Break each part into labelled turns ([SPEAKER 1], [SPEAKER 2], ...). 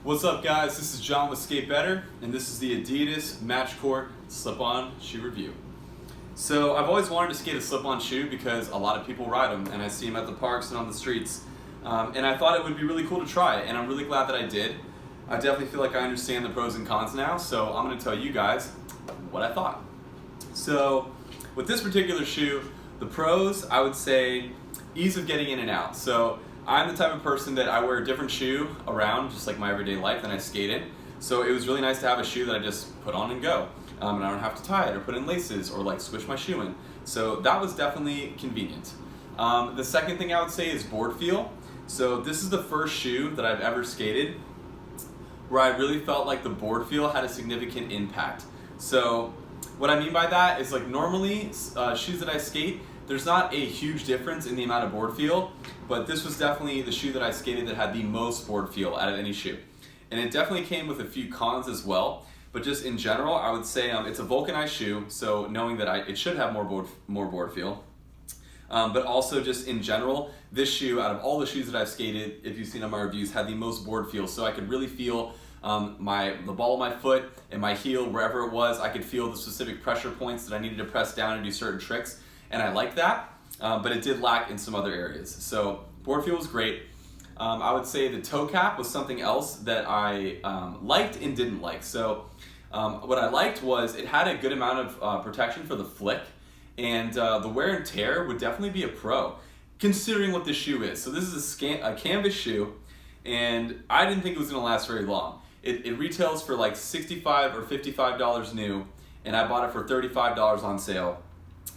[SPEAKER 1] What's up, guys? This is John with Skate Better, and this is the Adidas Matchcourt slip-on shoe review. So I've always wanted to skate a slip-on shoe because a lot of people ride them, and I see them at the parks and on the streets. And I thought it would be really cool to try, and I'm really glad that I did. I definitely feel like I understand the pros and cons now, so I'm going to tell you guys what I thought. So with this particular shoe, the pros, I would say ease of getting in and out. So I'm the type of person that I wear a different shoe around, just like my everyday life, than I skate in. So it was really nice to have a shoe that I just put on and go. And I don't have to tie it or put in laces or like squish my shoe in. So that was definitely convenient. The second thing I would say is board feel. So this is the first shoe that I've ever skated where I really felt like the board feel had a significant impact. So what I mean by that is, like, normally shoes that I skate, there's not a huge difference in the amount of board feel, but this was definitely the shoe that I skated that had the most board feel out of any shoe. And it definitely came with a few cons as well, but just in general, I would say it's a vulcanized shoe, so knowing that it should have more board feel. But also just in general, this shoe, out of all the shoes that I've skated, if you've seen on my reviews, had the most board feel. So I could really feel the ball of my foot and my heel, wherever it was. I could feel the specific pressure points that I needed to press down and do certain tricks. And I like that, but it did lack in some other areas. So board feel was great. I would say the toe cap was something else that I liked and didn't like. So what I liked was it had a good amount of protection for the flick, and the wear and tear would definitely be a pro, considering what this shoe is. So this is a canvas shoe, and I didn't think it was going to last very long. It retails for like $65 or $55 new, and I bought it for $35 on sale.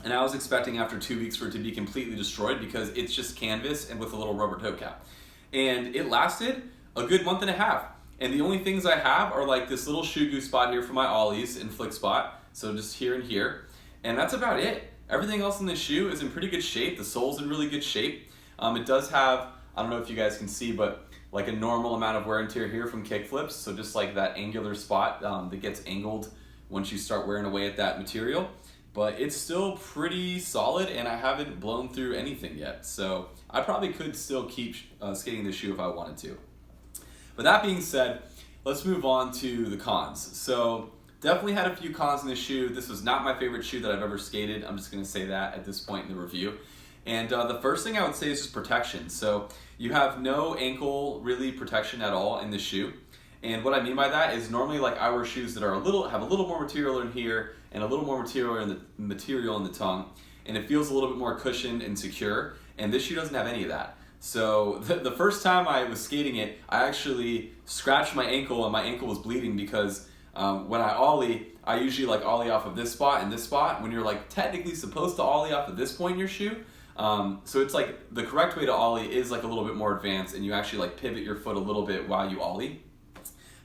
[SPEAKER 1] And I was expecting after 2 weeks for it to be completely destroyed because it's just canvas and with a little rubber toe cap. And it lasted a good month and a half. And the only things I have are like this little shoe goo spot here for my ollies and flick spot. So just here and here. And that's about it. Everything else in this shoe is in pretty good shape. The sole's in really good shape. It does have, I don't know if you guys can see, but like a normal amount of wear and tear here from kick flips. So just like that angular spot that gets angled once you start wearing away at that material. But it's still pretty solid, and I haven't blown through anything yet. So I probably could still keep skating this shoe if I wanted to. But that being said, let's move on to the cons. So definitely had a few cons in this shoe. This was not my favorite shoe that I've ever skated. I'm just going to say that at this point in the review. And the first thing I would say is just protection. So you have no ankle really protection at all in this shoe. And what I mean by that is normally, like, I wear shoes that are have a little more material in here and a little more material in the tongue, and it feels a little bit more cushioned and secure. And this shoe doesn't have any of that. So the first time I was skating it, I actually scratched my ankle, and my ankle was bleeding because when I ollie, I usually like ollie off of this spot and this spot when you're like technically supposed to ollie off of this point in your shoe. So it's like the correct way to ollie is like a little bit more advanced, and you actually like pivot your foot a little bit while you ollie.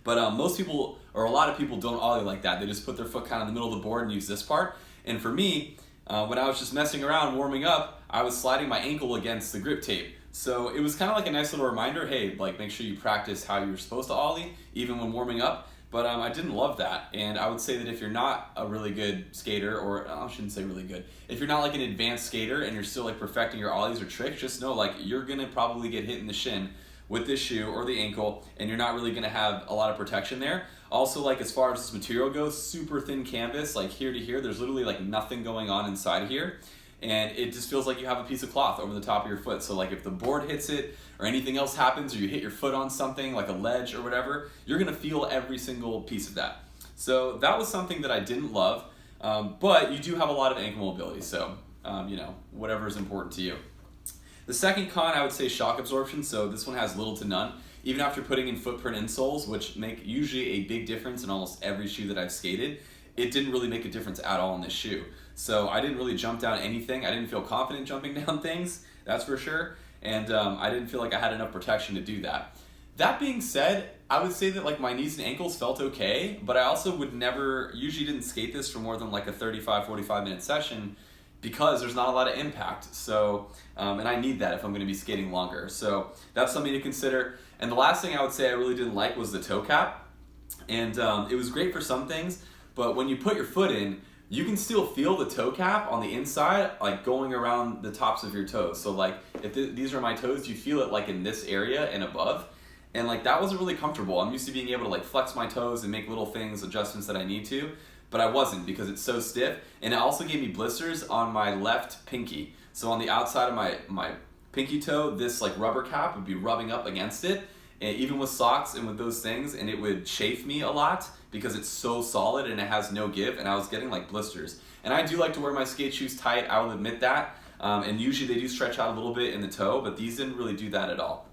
[SPEAKER 1] But most people, or a lot of people, don't ollie like that. They just put their foot kind of in the middle of the board and use this part. And for me, when I was just messing around, warming up, I was sliding my ankle against the grip tape. So it was kind of like a nice little reminder, hey, like, make sure you practice how you're supposed to ollie, even when warming up. But I didn't love that. And I would say that if you're not a really good skater, or I shouldn't say really good, if you're not like an advanced skater and you're still like perfecting your ollies or tricks, just know like you're gonna probably get hit in the shin with this shoe or the ankle, and you're not really going to have a lot of protection there. Also, like, as far as this material goes, super thin canvas, like here to here, there's literally like nothing going on inside here, and it just feels like you have a piece of cloth over the top of your foot. So like if the board hits it or anything else happens, or you hit your foot on something like a ledge or whatever, you're going to feel every single piece of that. So that was something that I didn't love, but you do have a lot of ankle mobility, so whatever is important to you. The second con, I would say, shock absorption. So this one has little to none. Even after putting in footprint insoles, which make usually a big difference in almost every shoe that I've skated, it didn't really make a difference at all in this shoe. So I didn't really jump down anything. I didn't feel confident jumping down things, that's for sure. And I didn't feel like I had enough protection to do that. That being said, I would say that like my knees and ankles felt okay, but I also usually didn't skate this for more than like a 35-45 minute session, because there's not a lot of impact. So, and I need that if I'm going to be skating longer. So that's something to consider. And the last thing I would say I really didn't like was the toe cap. And it was great for some things, but when you put your foot in, you can still feel the toe cap on the inside, like going around the tops of your toes. So like if these are my toes, you feel it like in this area and above. and like that wasn't really comfortable. I'm used to being able to like flex my toes and make little adjustments that I need to, but I wasn't because it's so stiff. And it also gave me blisters on my left pinky. So on the outside of my pinky toe, this like rubber cap would be rubbing up against it, and even with socks and with those things, and it would chafe me a lot because it's so solid and it has no give, and I was getting like blisters. And I do like to wear my skate shoes tight, I will admit that, and usually they do stretch out a little bit in the toe, but these didn't really do that at all.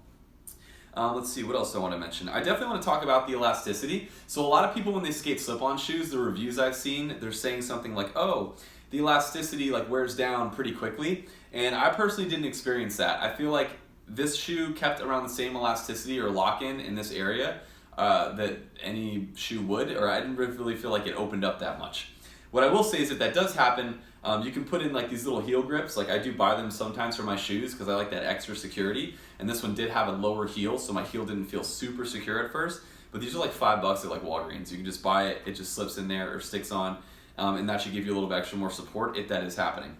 [SPEAKER 1] Let's see, what else do I want to mention? I definitely want to talk about the elasticity. So a lot of people when they skate slip-on shoes, the reviews I've seen, they're saying something like, oh, the elasticity like wears down pretty quickly. And I personally didn't experience that. I feel like this shoe kept around the same elasticity or lock-in in this area that any shoe would, or I didn't really feel like it opened up that much. What I will say is that does happen. You can put in like these little heel grips. Like I do buy them sometimes for my shoes because I like that extra security. And this one did have a lower heel, so my heel didn't feel super secure at first. But these are like $5 at like Walgreens. You can just buy it. It just slips in there or sticks on, and that should give you a little bit extra more support if that is happening.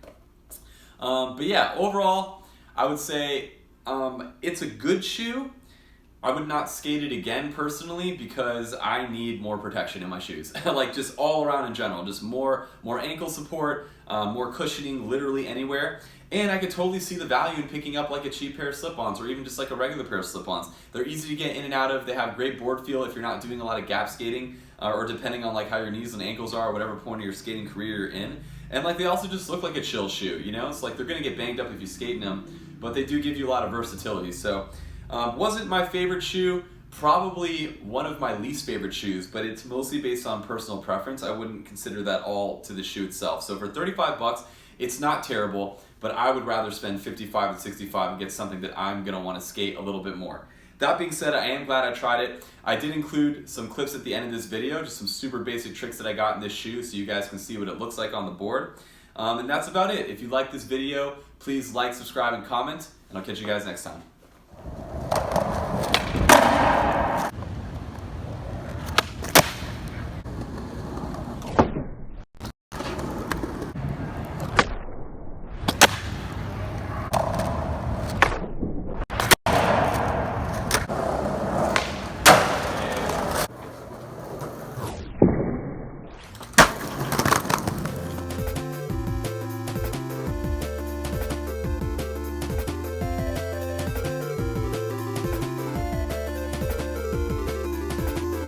[SPEAKER 1] But yeah, overall, I would say it's a good shoe. I would not skate it again personally because I need more protection in my shoes. Like just all around in general, just more ankle support, more cushioning literally anywhere. And I could totally see the value in picking up like a cheap pair of slip-ons or even just like a regular pair of slip-ons. They're easy to get in and out of. They have great board feel if you're not doing a lot of gap skating or depending on like how your knees and ankles are or whatever point of your skating career you're in. And like they also just look like a chill shoe, you know? It's like they're gonna get banged up if you skate in them, but they do give you a lot of versatility. So wasn't my favorite shoe, probably one of my least favorite shoes, but it's mostly based on personal preference. I wouldn't consider that all to the shoe itself. So for $35, it's not terrible, but I would rather spend $55 to $65 and get something that I'm gonna wanna skate a little bit more. That being said, I am glad I tried it. I did include some clips at the end of this video, just some super basic tricks that I got in this shoe so you guys can see what it looks like on the board. And that's about it. If you like this video, please like, subscribe, and comment, and I'll catch you guys next time.